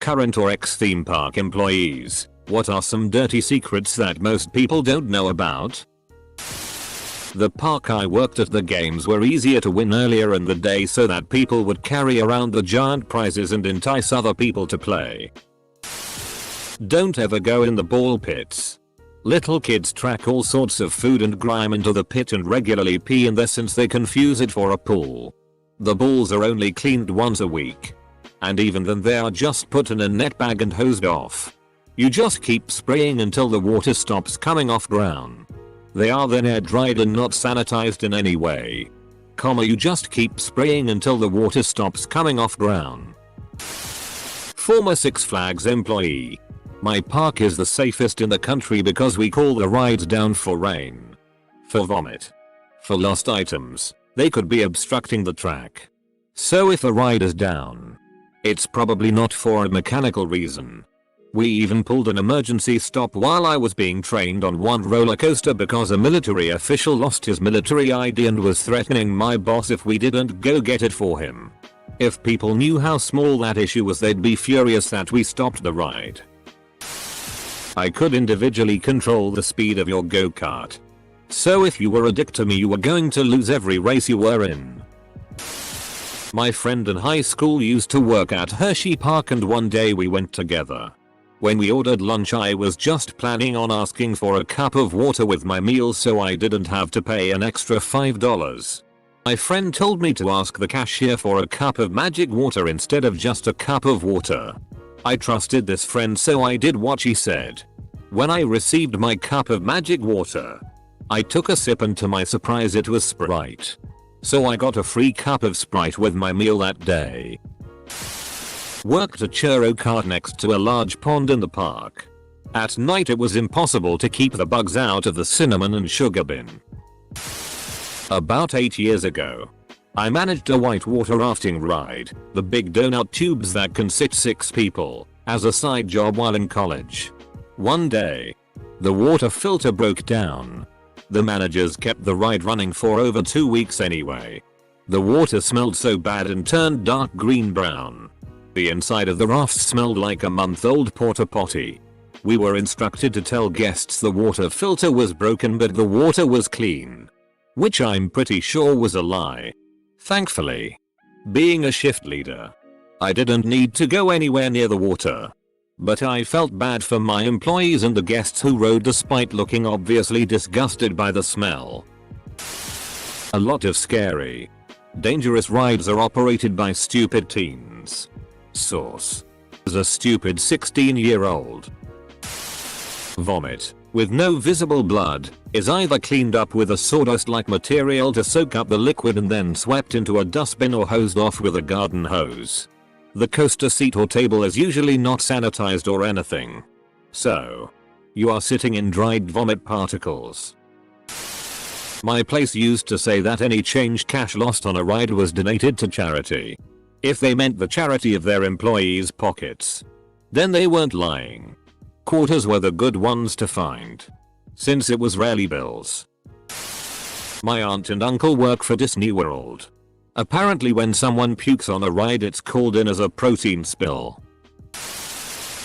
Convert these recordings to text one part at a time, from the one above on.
Current or ex-theme park employees, what are some dirty secrets that most people don't know about? The park I worked at, the games were easier to win earlier in the day so that people would carry around the giant prizes and entice other people to play. Don't ever go in the ball pits. Little kids track all sorts of food and grime into the pit and regularly pee in there since they confuse it for a pool. The balls are only cleaned once a week. And even then they are just put in a net bag and hosed off. You just keep spraying until the water stops coming off ground. They are then air dried and not sanitized in any way. You just keep spraying until the water stops coming off ground. Former Six Flags employee. My park is the safest in the country because we call the rides down for rain. For vomit. For lost items. They could be obstructing the track. So if a ride is down, it's probably not for a mechanical reason. We even pulled an emergency stop while I was being trained on one roller coaster because a military official lost his military ID and was threatening my boss if we didn't go get it for him. If people knew how small that issue was, they'd be furious that we stopped the ride. I could individually control the speed of your go-kart. So if you were a dick to me, you were going to lose every race you were in. My friend in high school used to work at Hershey Park and one day we went together. When we ordered lunch, I was just planning on asking for a cup of water with my meal so I didn't have to pay an extra $5. My friend told me to ask the cashier for a cup of magic water instead of just a cup of water. I trusted this friend, so I did what she said. When I received my cup of magic water, I took a sip and to my surprise it was Sprite. So I got a free cup of Sprite with my meal that day. Worked a churro cart next to a large pond in the park. At night it was impossible to keep the bugs out of the cinnamon and sugar bin. About 8 years ago, I managed a whitewater rafting ride, the big donut tubes that can sit 6 people, as a side job while in college. One day, the water filter broke down. The managers kept the ride running for over 2 weeks anyway. The water smelled so bad and turned dark green-brown. The inside of the raft smelled like a month-old porta potty. We were instructed to tell guests the water filter was broken but the water was clean. Which I'm pretty sure was a lie. Thankfully, being a shift leader, I didn't need to go anywhere near the water. But I felt bad for my employees and the guests who rode despite looking obviously disgusted by the smell. A lot of scary, dangerous rides are operated by stupid teens. Source: as a stupid 16-year-old. Vomit, with no visible blood, is either cleaned up with a sawdust-like material to soak up the liquid and then swept into a dustbin or hosed off with a garden hose. The coaster seat or table is usually not sanitized or anything. So, you are sitting in dried vomit particles. My place used to say that any change cash lost on a ride was donated to charity. If they meant the charity of their employees' pockets, then they weren't lying. Quarters were the good ones to find, since it was rarely bills. My aunt and uncle work for Disney World. Apparently when someone pukes on a ride it's called in as a protein spill.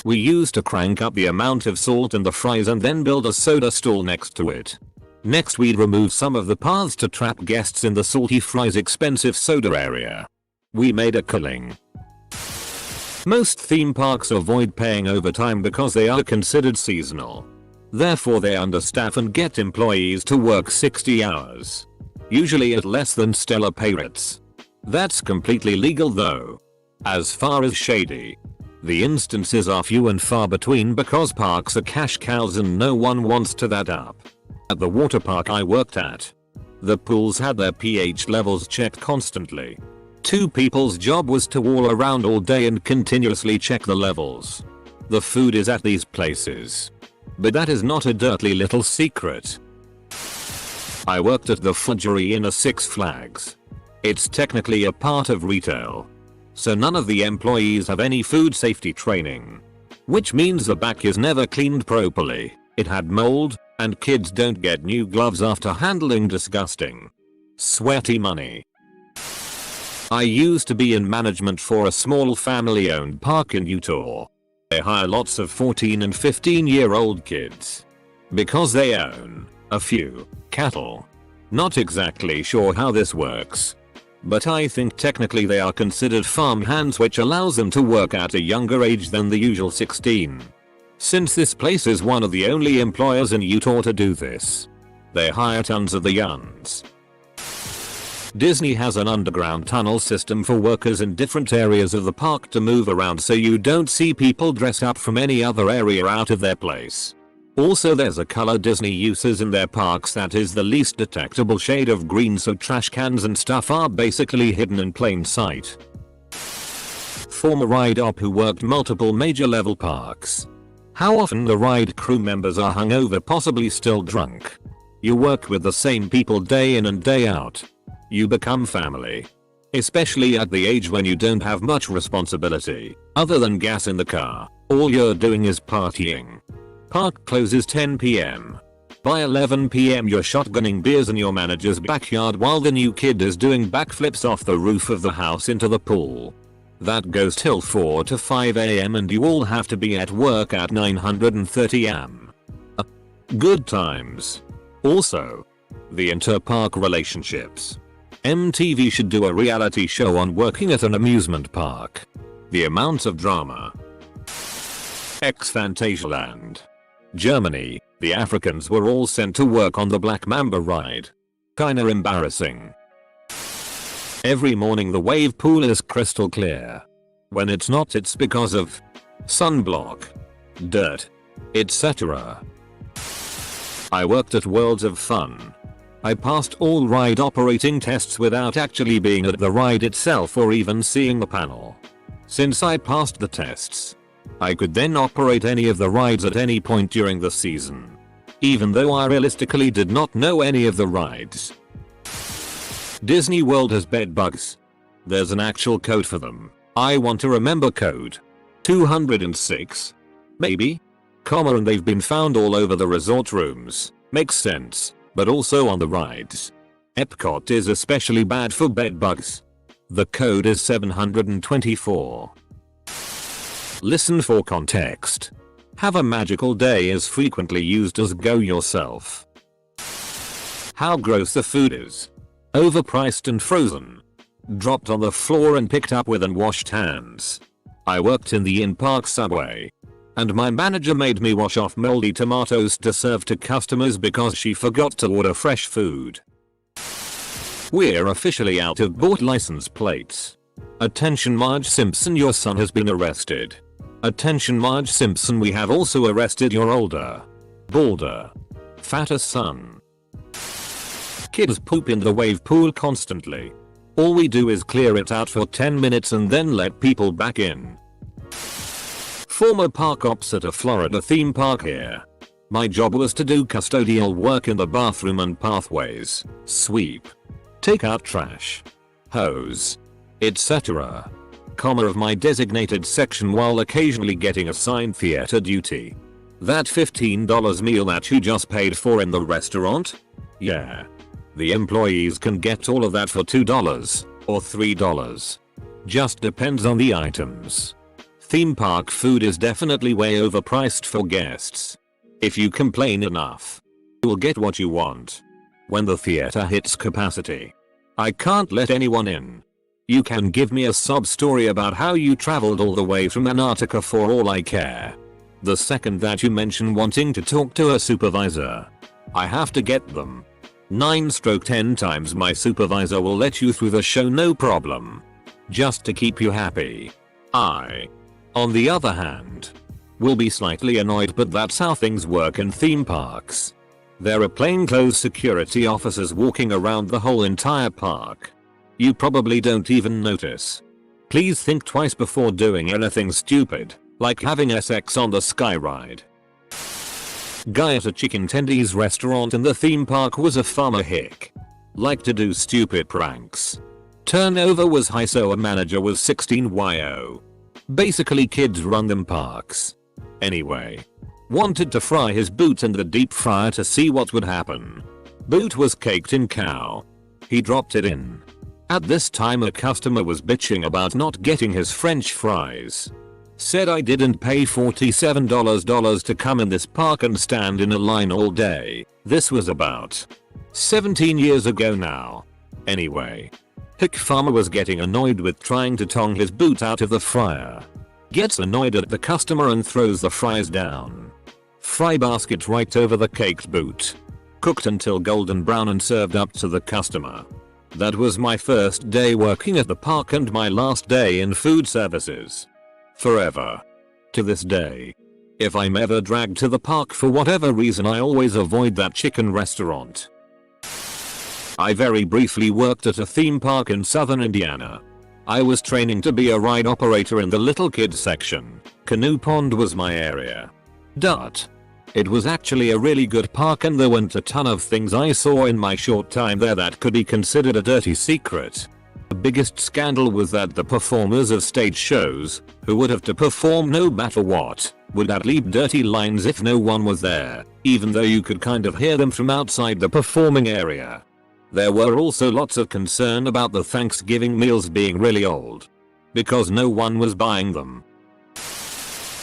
We used to crank up the amount of salt in the fries and then build a soda stall next to it. Next we'd remove some of the paths to trap guests in the salty fries expensive soda area. We made a killing. Most theme parks avoid paying overtime because they are considered seasonal. Therefore they understaff and get employees to work 60 hours. Usually at less than stellar pay rates. That's completely legal though. As far as shady, the instances are few and far between because parks are cash cows and no one wants to that up. At the water park I worked at, the pools had their pH levels checked constantly. 2 people's job was to wall around all day and continuously check the levels. The food is at these places. But that is not a dirty little secret. I worked at the Fudgery in a Six Flags. It's technically a part of retail. So none of the employees have any food safety training. Which means the back is never cleaned properly, it had mold, and kids don't get new gloves after handling disgusting, sweaty money. I used to be in management for a small family-owned park in Utah. They hire lots of 14 and 15-year-old kids because they own a few cattle. Not exactly sure how this works, but I think technically they are considered farm hands, which allows them to work at a younger age than the usual 16. Since this place is one of the only employers in Utah to do this, they hire tons of the youngs. Disney has an underground tunnel system for workers in different areas of the park to move around, so you don't see people dressed up from any other area out of their place. Also, there's a color Disney uses in their parks that is the least detectable shade of green, so trash cans and stuff are basically hidden in plain sight. Former ride op who worked multiple major level parks. How often the ride crew members are hungover, possibly still drunk. You work with the same people day in and day out. You become family. Especially at the age when you don't have much responsibility other than gas in the car. All you're doing is partying. Park closes 10 PM. By 11 PM you're shotgunning beers in your manager's backyard while the new kid is doing backflips off the roof of the house into the pool. That goes till 4 to 5 AM and you all have to be at work at 9:30 AM. Good times. Also, the inter-park relationships. MTV should do a reality show on working at an amusement park. The amount of drama. Fantasyland. Germany, the Africans were all sent to work on the Black Mamba ride. Kinda embarrassing. Every morning the wave pool is crystal clear. When it's not, it's because of sunblock, dirt, etc. I worked at Worlds of Fun. I passed all ride operating tests without actually being at the ride itself or even seeing the panel. Since I passed the tests, I could then operate any of the rides at any point during the season, even though I realistically did not know any of the rides. Disney World has bed bugs. There's an actual code for them. I want to remember code 206, maybe? And they've been found all over the resort rooms. Makes sense, but also on the rides. Epcot is especially bad for bed bugs. The code is 724. Listen for context. Have a magical day is frequently used as go yourself. How gross the food is. Overpriced and frozen. Dropped on the floor and picked up with unwashed hands. I worked in the in-park subway, and my manager made me wash off moldy tomatoes to serve to customers because she forgot to order fresh food. We're officially out of bought license plates. Attention Marge Simpson, your son has been arrested. Attention Marge Simpson, we have also arrested your older, balder, fatter son. Kids poop in the wave pool constantly. All we do is clear it out for 10 minutes and then let people back in. Former park ops at a Florida theme park here. My job was to do custodial work in the bathroom and pathways, sweep, take out trash, hose, etc. Of my designated section while occasionally getting assigned theater duty. That $15 meal that you just paid for in the restaurant? Yeah. The employees can get all of that for $2 or $3. Just depends on the items. Theme park food is definitely way overpriced for guests. If you complain enough, you'll get what you want. When the theater hits capacity, I can't let anyone in. You can give me a sob story about how you traveled all the way from Antarctica for all I care. The second that you mention wanting to talk to a supervisor, I have to get them. 9/10 times my supervisor will let you through the show no problem. Just to keep you happy. I, on the other hand, will be slightly annoyed, but that's how things work in theme parks. There are plainclothes security officers walking around the whole entire park. You probably don't even notice. Please think twice before doing anything stupid, like having sex on the sky ride. Guy at a chicken tendies restaurant in the theme park was a farmer hick. Liked to do stupid pranks. Turnover was high, so a manager was 16 yo. Basically kids run them parks. Anyway. Wanted to fry his boot in the deep fryer to see what would happen. Boot was caked in cow. He dropped it in. At this time a customer was bitching about not getting his french fries. Said I didn't pay $47 to come in this park and stand in a line all day. This was about 17 years ago now. Anyway. Hick farmer was getting annoyed with trying to tong his boot out of the fryer. Gets annoyed at the customer and throws the fries down. Fry basket right over the caked boot. Cooked until golden brown and served up to the customer. That was my first day working at the park and my last day in food services. Forever. To this day. If I'm ever dragged to the park for whatever reason I always avoid that chicken restaurant. I very briefly worked at a theme park in southern Indiana. I was training to be a ride operator in the little kids section. Canoe Pond was my area. It was actually a really good park and there weren't a ton of things I saw in my short time there that could be considered a dirty secret. The biggest scandal was that the performers of stage shows, who would have to perform no matter what, would add leave dirty lines if no one was there, even though you could kind of hear them from outside the performing area. There were also lots of concern about the Thanksgiving meals being really old. Because no one was buying them.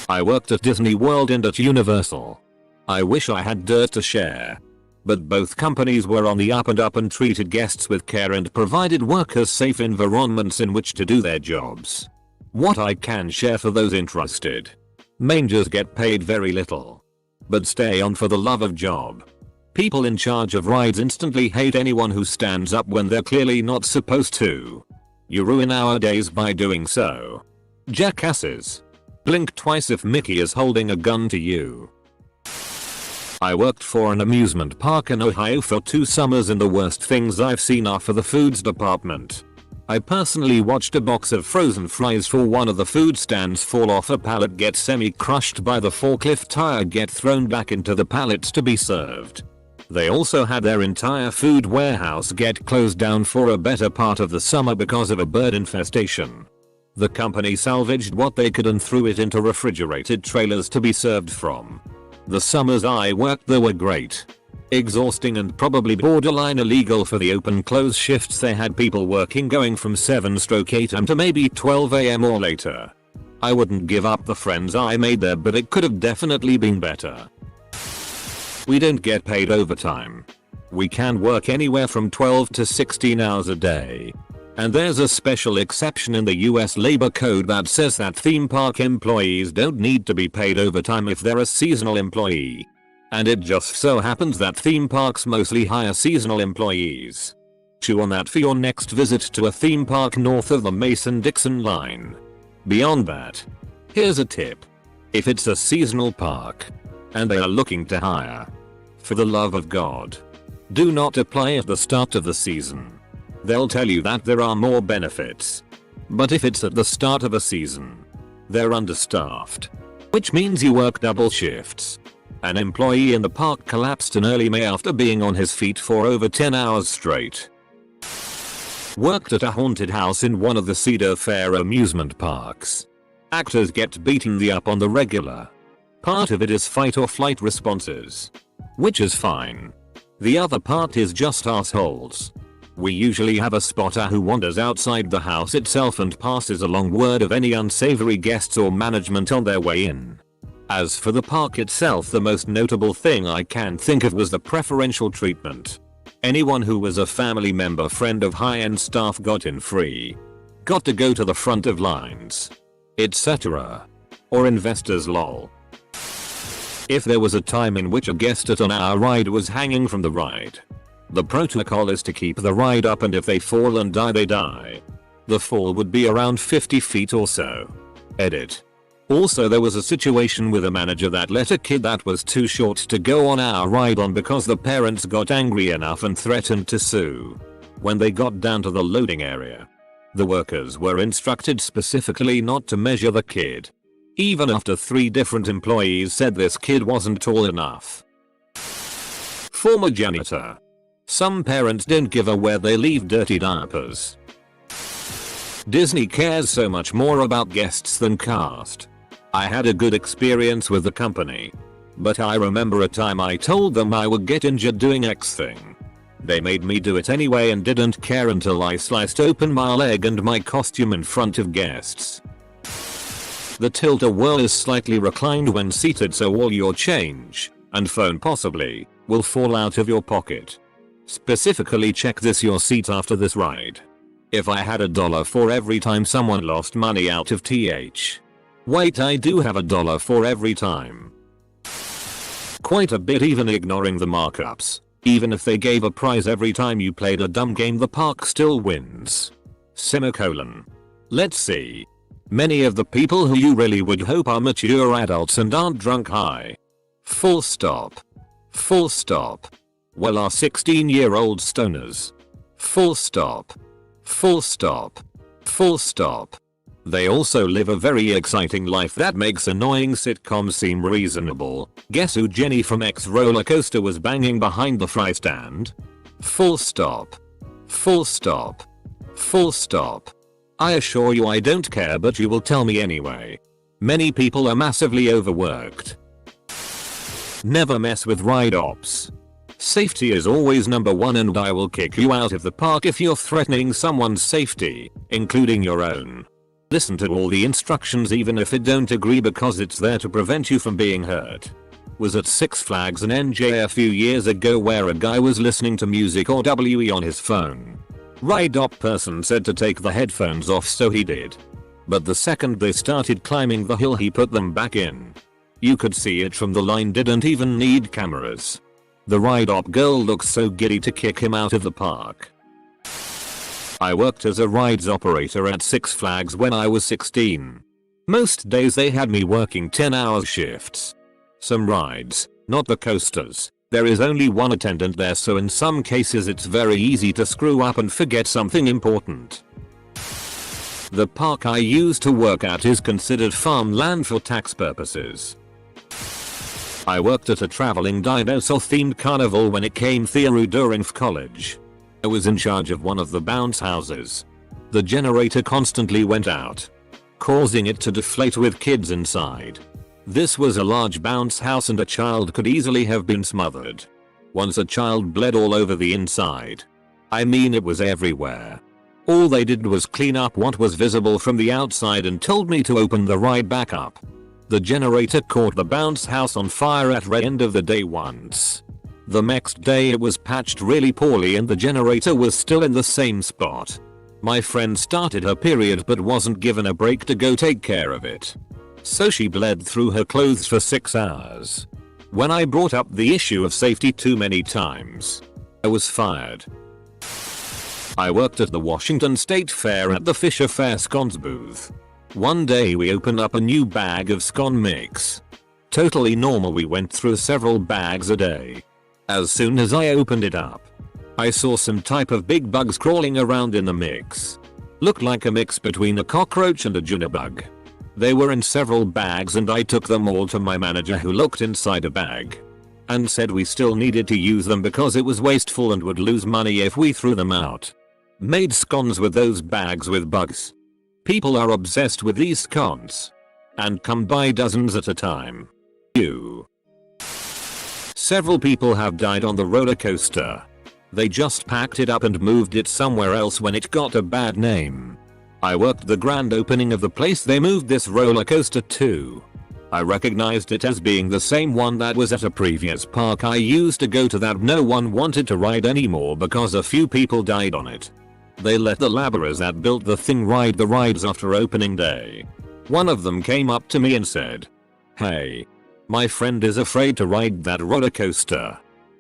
I worked at Disney World and at Universal. I wish I had dirt to share. But both companies were on the up and up and treated guests with care and provided workers safe environments in which to do their jobs. What I can share for those interested. Mangers get paid very little. But stay on for the love of job. People in charge of rides instantly hate anyone who stands up when they're clearly not supposed to. You ruin our days by doing so. Jackasses. Blink twice if Mickey is holding a gun to you. I worked for an amusement park in Ohio for 2 summers and the worst things I've seen are for the foods department. I personally watched a box of frozen fries for one of the food stands fall off a pallet, get semi-crushed by the forklift tire, get thrown back into the pallets to be served. They also had their entire food warehouse get closed down for a better part of the summer because of a bird infestation. The company salvaged what they could and threw it into refrigerated trailers to be served from. The summers I worked there were great. Exhausting and probably borderline illegal for the open-close shifts. They had people working going from 7-8 am to maybe 12 am or later. I wouldn't give up the friends I made there, but it could have definitely been better. We don't get paid overtime. We can work anywhere from 12 to 16 hours a day. And there's a special exception in the US labor code that says that theme park employees don't need to be paid overtime if they're a seasonal employee. And it just so happens that theme parks mostly hire seasonal employees. Chew on that for your next visit to a theme park north of the Mason-Dixon line. Beyond that, here's a tip. If it's a seasonal park, and they are looking to hire, for the love of God, do not apply at the start of the season. They'll tell you that there are more benefits. But if it's at the start of a season, they're understaffed. Which means you work double shifts. An employee in the park collapsed in early May after being on his feet for over 10 hours straight. Worked at a haunted house in one of the Cedar Fair amusement parks. Actors get beaten the up on the regular. Part of it is fight or flight responses. Which is fine. The other part is just assholes. We usually have a spotter who wanders outside the house itself and passes along word of any unsavory guests or management on their way in. As for the park itself, the most notable thing I can think of was the preferential treatment. Anyone who was a family member, friend of high-end staff got in free. Got to go to the front of lines. Etc. Or investors lol. If there was a time in which a guest at on our ride was hanging from the ride, the protocol is to keep the ride up, and if they fall and die, they die. The fall would be around 50 feet or so. Edit. Also, there was a situation with a manager that let a kid that was too short to go on our ride on because the parents got angry enough and threatened to sue. When they got down to the loading area, the workers were instructed specifically not to measure the kid. Even after 3 different employees said this kid wasn't tall enough. Former janitor. Some parents don't give a where they leave dirty diapers. Disney cares so much more about guests than cast. I had a good experience with the company. But I remember a time I told them I would get injured doing X thing. They made me do it anyway and didn't care until I sliced open my leg and my costume in front of guests. The tilt-a-whirl is slightly reclined when seated, so all your change, and phone possibly, will fall out of your pocket. Specifically check your seat after this ride. If I had $1 for every time someone lost money out of TH. Wait, I do have $1 for every time. Quite a bit, even ignoring the markups. Even if they gave a prize every time you played a dumb game, the park still wins. Semicolon. Let's see. Many of the people who you really would hope are mature adults and aren't drunk high. Full stop. Full stop. Well, are 16-year-old stoners. Full stop. Full stop. Full stop. They also live a very exciting life that makes annoying sitcoms seem reasonable. Guess who Jenny from X Roller Coaster was banging behind the fry stand? Full stop. Full stop. Full stop. I assure you I don't care, but you will tell me anyway. Many people are massively overworked. Never mess with ride ops. Safety is always number one, and I will kick you out of the park if you're threatening someone's safety, including your own. Listen to all the instructions even if it don't agree, because it's there to prevent you from being hurt. Was at Six Flags in NJ a few years ago where a guy was listening to music or WE on his phone. Ride op person said to take the headphones off, so he did. But the second they started climbing the hill, he put them back in. You could see it from the line, didn't even need cameras. The ride op girl looks so giddy to kick him out of the park. I worked as a rides operator at Six Flags when I was 16. Most days they had me working 10-hour shifts. Some rides, not the coasters, there is only one attendant there, so in some cases it's very easy to screw up and forget something important. The park I used to work at is considered farmland for tax purposes. I worked at a traveling dinosaur themed carnival when it came through during college. I was in charge of one of the bounce houses. The generator constantly went out, causing it to deflate with kids inside. This was a large bounce house and a child could easily have been smothered. Once a child bled all over the inside. I mean, it was everywhere. All they did was clean up what was visible from the outside and told me to open the ride back up. The generator caught the bounce house on fire at the end of the day once. The next day it was patched really poorly and the generator was still in the same spot. My friend started her period but wasn't given a break to go take care of it. So she bled through her clothes for 6 hours. When I brought up the issue of safety too many times, I was fired. I worked at the Washington State Fair at the Fisher Fair scones booth. One day we opened up a new bag of scone mix. Totally normal, we went through several bags a day. As soon as I opened it up, I saw some type of big bugs crawling around in the mix. Looked like a mix between a cockroach and a junebug. They were in several bags and I took them all to my manager, who looked inside a bag and said we still needed to use them because it was wasteful and would lose money if we threw them out. Made scones with those bags with bugs. People are obsessed with these scones and come by dozens at a time. Several people have died on the roller coaster. They just packed it up and moved it somewhere else when it got a bad name. I worked the grand opening of the place they moved this roller coaster to. I recognized it as being the same one that was at a previous park I used to go to that no one wanted to ride anymore because a few people died on it. They let the laborers that built the thing ride the rides after opening day. One of them came up to me and said, "Hey, my friend is afraid to ride that roller coaster.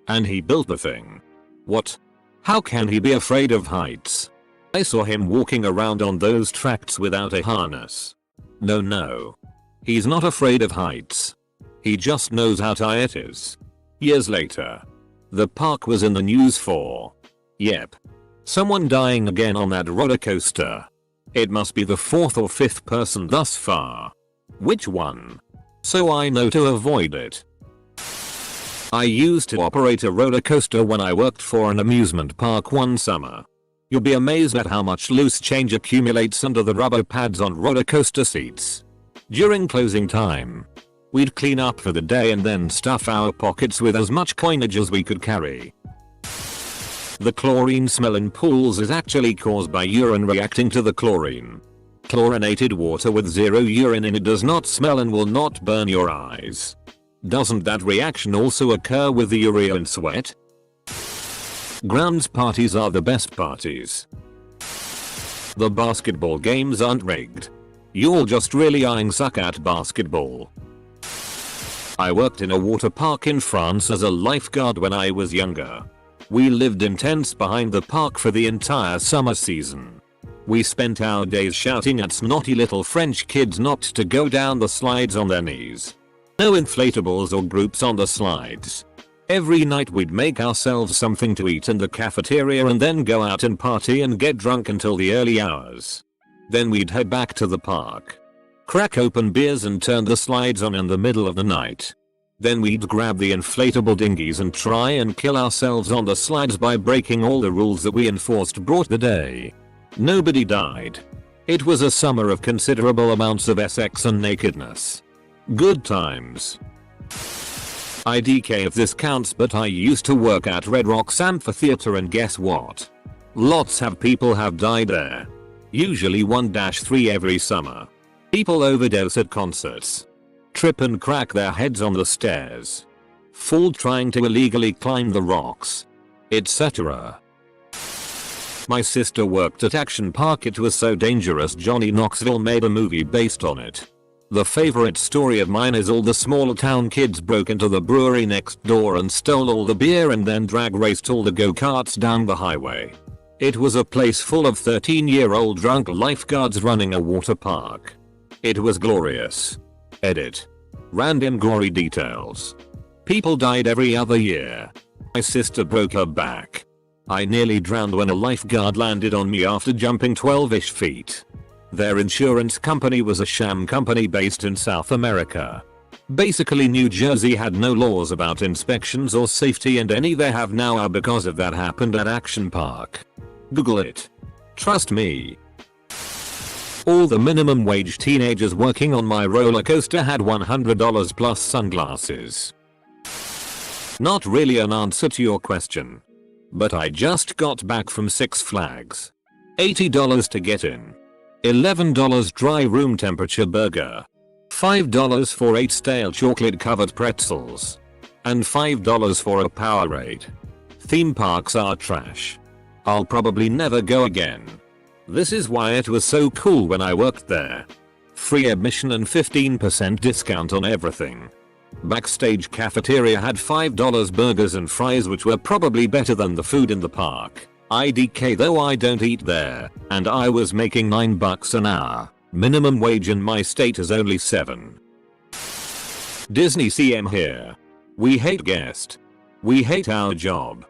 And he built the thing." What? How can he be afraid of heights? I saw him walking around on those tracks without a harness. No. He's not afraid of heights. He just knows how high it is. Years later, the park was in the news for, yep, someone dying again on that roller coaster. It must be the 4th or 5th person thus far. Which one? So I know to avoid it. I used to operate a roller coaster when I worked for an amusement park one summer. You'll be amazed at how much loose change accumulates under the rubber pads on roller coaster seats. During closing time, we'd clean up for the day and then stuff our pockets with as much coinage as we could carry. The chlorine smell in pools is actually caused by urine reacting to the chlorine. Chlorinated water with zero urine in it does not smell and will not burn your eyes. Doesn't that reaction also occur with the urea and sweat? Grounds parties are the best parties. The basketball games aren't rigged. You're just really eyeing suck at basketball. I worked in a water park in France as a lifeguard when I was younger. We lived in tents behind the park for the entire summer season. We spent our days shouting at snotty little French kids not to go down the slides on their knees. No inflatables or groups on the slides. Every night we'd make ourselves something to eat in the cafeteria and then go out and party and get drunk until the early hours. Then we'd head back to the park. Crack open beers and turn the slides on in the middle of the night. Then we'd grab the inflatable dinghies and try and kill ourselves on the slides by breaking all the rules that we enforced brought the day. Nobody died. It was a summer of considerable amounts of sex and nakedness. Good times. IDK if this counts, but I used to work at Red Rocks Amphitheater and guess what? Lots of people have died there. Usually 1-3 every summer. People overdose at concerts. Trip and crack their heads on the stairs. Fall trying to illegally climb the rocks. Etc. My sister worked at Action Park. It was so dangerous Johnny Knoxville made a movie based on it. The favorite story of mine is all the small town kids broke into the brewery next door and stole all the beer and then drag raced all the go-karts down the highway. It was a place full of 13-year-old drunk lifeguards running a water park. It was glorious. Edit. Random gory details. People died every other year. My sister broke her back. I nearly drowned when a lifeguard landed on me after jumping 12-ish feet. Their insurance company was a sham company based in South America. Basically New Jersey had no laws about inspections or safety and any they have now are because of that happened at Action Park. Google it. Trust me. All the minimum wage teenagers working on my roller coaster had $100 plus sunglasses. Not really an answer to your question. But I just got back from Six Flags. $80 to get in. $11 dry room temperature burger. $5 for 8 stale chocolate covered pretzels. And $5 for a Powerade. Theme parks are trash. I'll probably never go again. This is why it was so cool when I worked there. Free admission and 15% discount on everything. Backstage cafeteria had $5 burgers and fries which were probably better than the food in the park. IDK though I don't eat there, and I was making $9 an hour. Minimum wage in my state is only $7. Disney CM here. We hate guest. We hate our job.